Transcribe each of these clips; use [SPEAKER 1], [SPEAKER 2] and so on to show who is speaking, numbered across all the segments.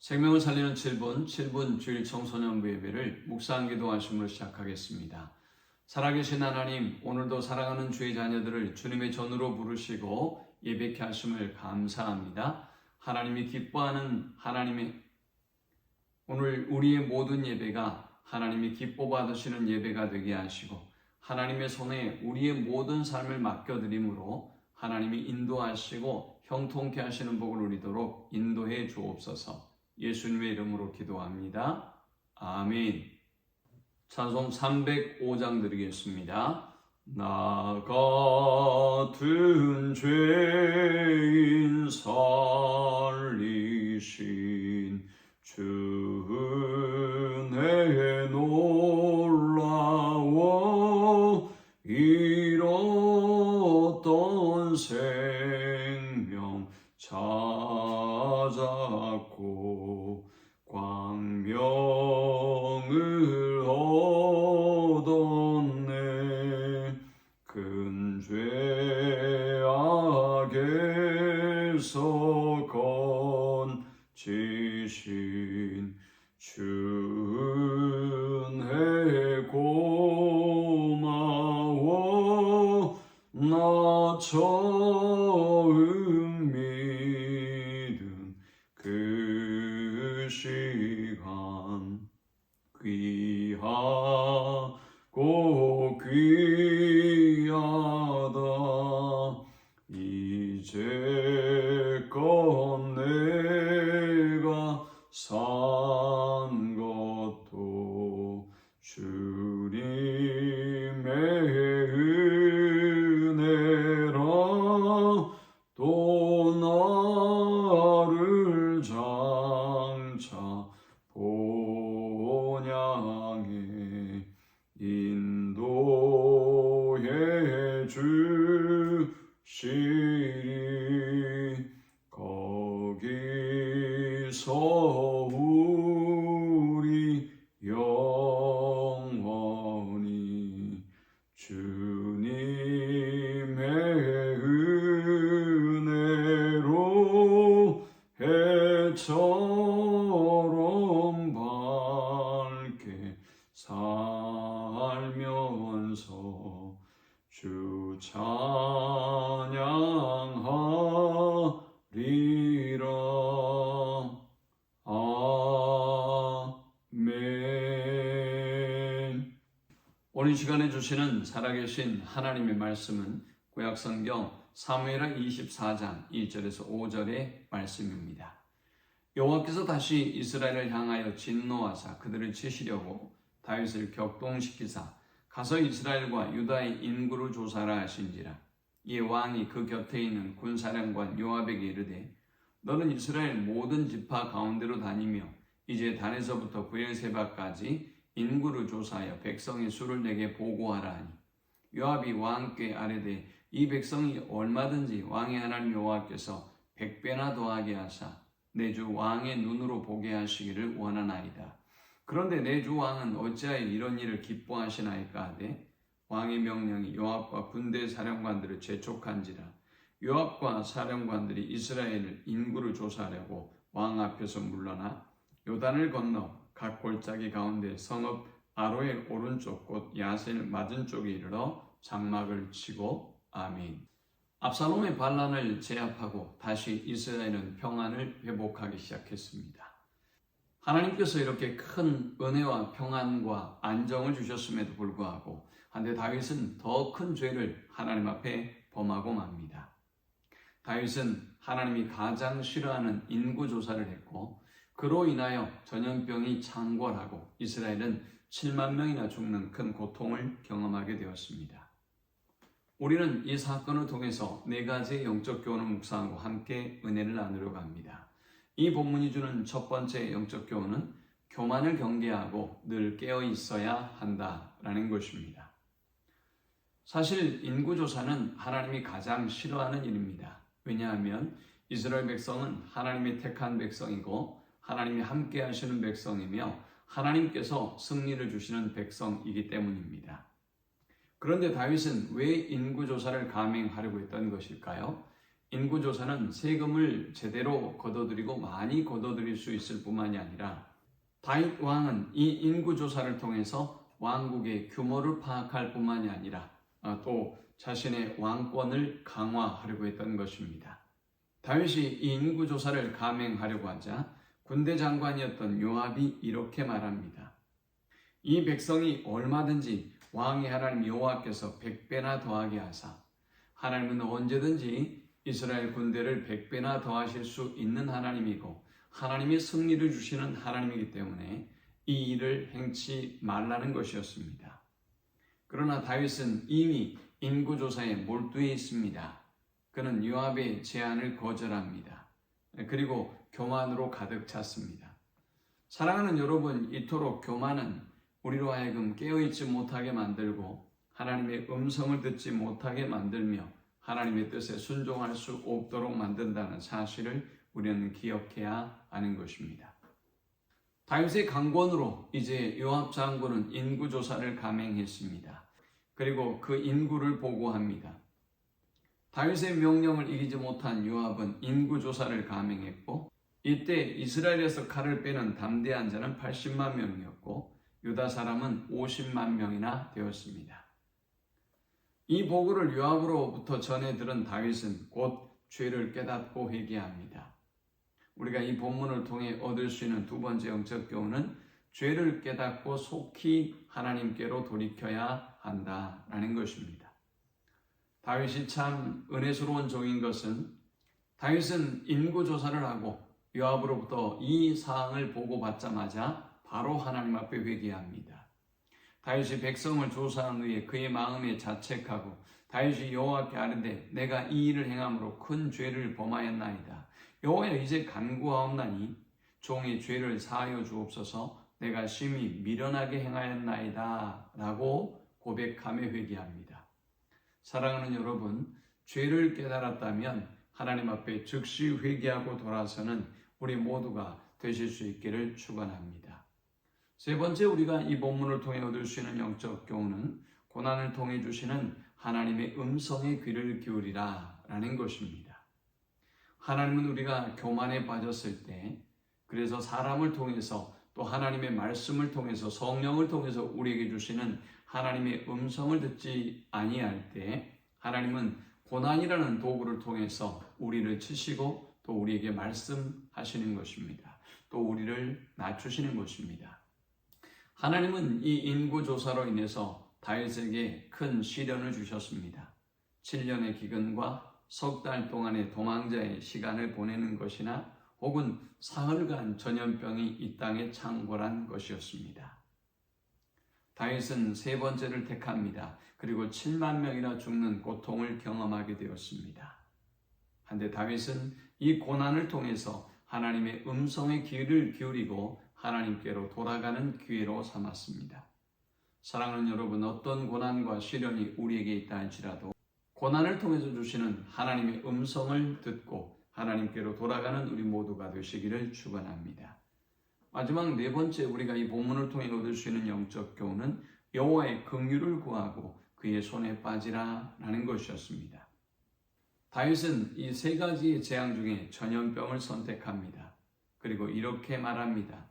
[SPEAKER 1] 생명을 살리는 7분 주일 청소년부 예배를 묵상 기도하심으로 시작하겠습니다. 살아계신 하나님, 오늘도 사랑하는 주의 자녀들을 주님의 전으로 부르시고 예배케 하심을 감사합니다. 하나님이 기뻐하는 오늘 우리의 모든 예배가 하나님이 기뻐 받으시는 예배가 되게 하시고 하나님의 손에 우리의 모든 삶을 맡겨드림으로 하나님이 인도하시고 형통케 하시는 복을 누리도록 인도해 주옵소서. 예수님의 이름으로 기도합니다. 아멘. 찬송 305장 드리겠습니다. 나 같은 죄인 살리신 주 은혜 놀라워 잃었던 생명 찾았고 광명을 얻었네. 큰 죄악에서 건지신 주 은혜 고마워. 나 처음 믿은 그 시간 귀하고 귀하다. 이제껏 내가 산 것도 주님의 은혜라. 또 나를 장차 본향에 인도해 주시리. 거기서 우리 영원히 주님의 은혜로 해처럼 밝게 살면서 주 찬양하리라. 아멘. 오늘 시간에 주시는 살아계신 하나님의 말씀은 구약성경 사무엘하 24장 1절에서 5절의 말씀입니다. 여호와께서 다시 이스라엘을 향하여 진노하사 그들을 치시려고 다윗을 격동시키사 가서 이스라엘과 유다의 인구를 조사하라 하신지라. 이에 왕이 그 곁에 있는 군사령관 요압에게 이르되 너는 이스라엘 모든 지파 가운데로 다니며 이제 단에서부터 브엘세바까지 인구를 조사하여 백성의 수를 내게 보고하라 하니 요압이 왕께 아뢰되 이 백성이 얼마든지 왕의 하나님 여호와께서 100배나 더하게 하사 내 주 왕의 눈으로 보게 하시기를 원하나이다. 그런데 내 주 왕은 어찌하여 이런 일을 기뻐하시나이까 하되 왕의 명령이 요압과 군대 사령관들을 재촉한지라. 요압과 사령관들이 이스라엘 인구를 조사하려고 왕 앞에서 물러나 요단을 건너 각 골짜기 가운데 성읍 아로의 오른쪽 곧 야센 맞은 쪽에 이르러 장막을 치고 아멘. 압살롬의 반란을 제압하고 다시 이스라엘은 평안을 회복하기 시작했습니다. 하나님께서 이렇게 큰 은혜와 평안과 안정을 주셨음에도 불구하고 한데 다윗은 더 큰 죄를 하나님 앞에 범하고 맙니다. 다윗은 하나님이 가장 싫어하는 인구조사를 했고 그로 인하여 전염병이 창궐하고 이스라엘은 7만 명이나 죽는 큰 고통을 경험하게 되었습니다. 우리는 이 사건을 통해서 4가지의 영적 교훈을 묵상하고 함께 은혜를 나누려고 합니다. 이 본문이 주는 첫 번째 영적 교훈은 교만을 경계하고 늘 깨어 있어야 한다라는 것입니다. 사실 인구조사는 하나님이 가장 싫어하는 일입니다. 왜냐하면 이스라엘 백성은 하나님이 택한 백성이고 하나님이 함께 하시는 백성이며 하나님께서 승리를 주시는 백성이기 때문입니다. 그런데 다윗은 왜 인구조사를 감행하려고 했던 것일까요? 인구조사는 세금을 제대로 걷어들이고 많이 걷어들일 수 있을 뿐만이 아니라 다윗 왕은 이 인구조사를 통해서 왕국의 규모를 파악할 뿐만이 아니라 또 자신의 왕권을 강화하려고 했던 것입니다. 다윗이 이 인구조사를 감행하려고 하자 군대 장관이었던 요압이 이렇게 말합니다. 이 백성이 얼마든지 왕의 하나님 여호와께서 100배나 더하게 하사 하나님은 언제든지 이스라엘 군대를 100배나 더하실 수 있는 하나님이고 하나님이 승리를 주시는 하나님이기 때문에 이 일을 행치 말라는 것이었습니다. 그러나 다윗은 이미 인구조사에 몰두해 있습니다. 그는 요압의 제안을 거절합니다. 그리고 교만으로 가득 찼습니다. 사랑하는 여러분, 이토록 교만은 우리로 하여금 깨어있지 못하게 만들고 하나님의 음성을 듣지 못하게 만들며 하나님의 뜻에 순종할 수 없도록 만든다는 사실을 우리는 기억해야 하는 것입니다. 다윗의 강권으로 이제 요압 장군은 인구조사를 감행했습니다. 그리고 그 인구를 보고합니다. 다윗의 명령을 이기지 못한 요압은 인구조사를 감행했고 이때 이스라엘에서 칼을 빼는 담대한 자는 80만 명이었고 유다 사람은 50만 명이나 되었습니다. 이 보고를 요압으로부터 전해 들은 다윗은 곧 죄를 깨닫고 회개합니다. 우리가 이 본문을 통해 얻을 수 있는 두 번째 영적 교훈은 죄를 깨닫고 속히 하나님께로 돌이켜야 한다라는 것입니다. 다윗이 참 은혜스러운 종인 것은 다윗은 인구조사를 하고 요압으로부터 이 사항을 보고받자마자 바로 하나님 앞에 회개합니다. 다윗이 백성을 조사한 후에 그의 마음에 자책하고 다윗이 여호와께 아뢰되 내가 이 일을 행함으로 큰 죄를 범하였나이다. 여호와여 이제 간구하옵나니 종의 죄를 사하여 주옵소서. 내가 심히 미련하게 행하였나이다 라고 고백하며 회개합니다. 사랑하는 여러분, 죄를 깨달았다면 하나님 앞에 즉시 회개하고 돌아서는 우리 모두가 되실 수 있기를 축원합니다. 세 번째, 우리가 이 본문을 통해 얻을 수 있는 영적 교훈은 고난을 통해 주시는 하나님의 음성에 귀를 기울이라 라는 것입니다. 하나님은 우리가 교만에 빠졌을 때, 그래서 사람을 통해서 또 하나님의 말씀을 통해서 성령을 통해서 우리에게 주시는 하나님의 음성을 듣지 아니할 때 하나님은 고난이라는 도구를 통해서 우리를 치시고 또 우리에게 말씀하시는 것입니다. 또 우리를 낮추시는 것입니다. 하나님은 이 인구조사로 인해서 다윗에게 큰 시련을 주셨습니다. 7년의 기근과 석 달 동안의 도망자의 시간을 보내는 것이나 혹은 사흘간 전염병이 이 땅에 창궐한 것이었습니다. 다윗은 세 번째를 택합니다. 그리고 7만 명이나 죽는 고통을 경험하게 되었습니다. 한데 다윗은 이 고난을 통해서 하나님의 음성에 귀를 기울이고 하나님께로 돌아가는 기회로 삼았습니다. 사랑하는 여러분, 어떤 고난과 시련이 우리에게 있다 할지라도 고난을 통해서 주시는 하나님의 음성을 듣고 하나님께로 돌아가는 우리 모두가 되시기를 축원합니다. 마지막 네 번째, 우리가 이 본문을 통해 얻을 수 있는 영적 교훈은 여호와의 긍휼을 구하고 그의 손에 빠지라 라는 것이었습니다. 다윗은 이 세 가지의 재앙 중에 전염병을 선택합니다. 그리고 이렇게 말합니다.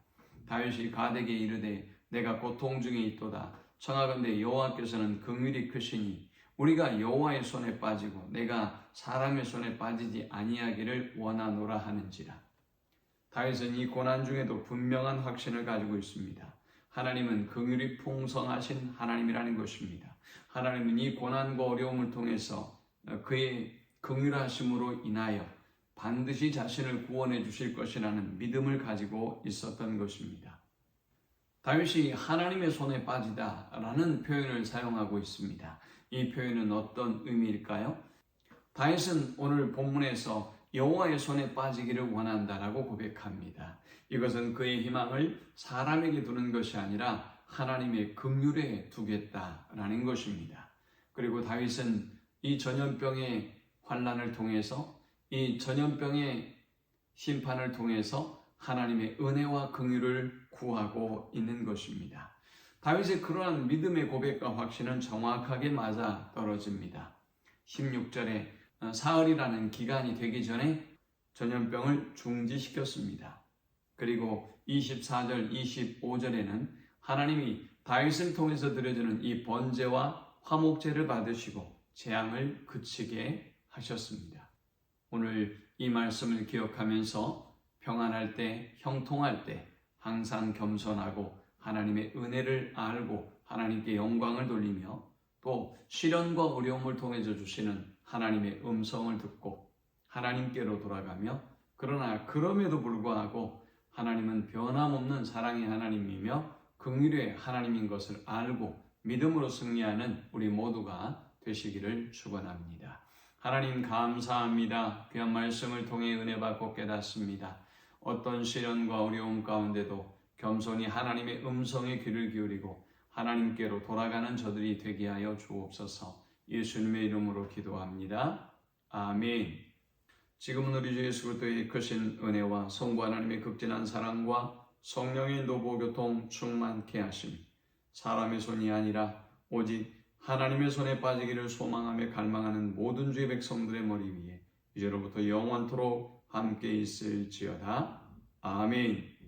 [SPEAKER 1] 다윗이 가덱에 이르되 내가 고통 중에 있도다. 청하건대 여호와께서는 긍휼이 크시니 우리가 여호와의 손에 빠지고 내가 사람의 손에 빠지지 아니하기를 원하노라 하는지라. 다윗은 이 고난 중에도 분명한 확신을 가지고 있습니다. 하나님은 긍휼이 풍성하신 하나님이라는 것입니다. 하나님은 이 고난과 어려움을 통해서 그의 긍휼하심으로 인하여 반드시 자신을 구원해 주실 것이라는 믿음을 가지고 있었던 것입니다. 다윗이 하나님의 손에 빠지다라는 표현을 사용하고 있습니다. 이 표현은 어떤 의미일까요? 다윗은 오늘 본문에서 여호와의 손에 빠지기를 원한다라고 고백합니다. 이것은 그의 희망을 사람에게 두는 것이 아니라 하나님의 긍휼에 두겠다라는 것입니다. 그리고 다윗은 이 전염병의 환난을 통해서 이 전염병의 심판을 통해서 하나님의 은혜와 긍휼을 구하고 있는 것입니다. 다윗의 그러한 믿음의 고백과 확신은 정확하게 맞아 떨어집니다. 16절에 사흘이라는 기간이 되기 전에 전염병을 중지시켰습니다. 그리고 24절, 25절에는 하나님이 다윗을 통해서 드려지는 이 번제와 화목제를 받으시고 재앙을 그치게 하셨습니다. 오늘 이 말씀을 기억하면서 평안할 때, 형통할 때 항상 겸손하고 하나님의 은혜를 알고 하나님께 영광을 돌리며 또 시련과 어려움을 통해서 주시는 하나님의 음성을 듣고 하나님께로 돌아가며 그러나 그럼에도 불구하고 하나님은 변함없는 사랑의 하나님이며 긍휼의 하나님인 것을 알고 믿음으로 승리하는 우리 모두가 되시기를 축원합니다. 하나님 감사합니다. 귀한 말씀을 통해 은혜 받고 깨닫습니다. 어떤 시련과 어려움 가운데도 겸손히 하나님의 음성에 귀를 기울이고 하나님께로 돌아가는 저들이 되게 하여 주옵소서. 예수님의 이름으로 기도합니다. 아멘. 지금은 우리 주 예수 그리스도의 크신 은혜와 성부 하나님의 극진한 사랑과 성령의 노보교통 충만케 하심, 사람의 손이 아니라 오직 하나님의 손에 빠지기를 소망하며 갈망하는 모든 주의 백성들의 머리 위에 이제로부터 영원토록 함께 있을지어다. 아멘.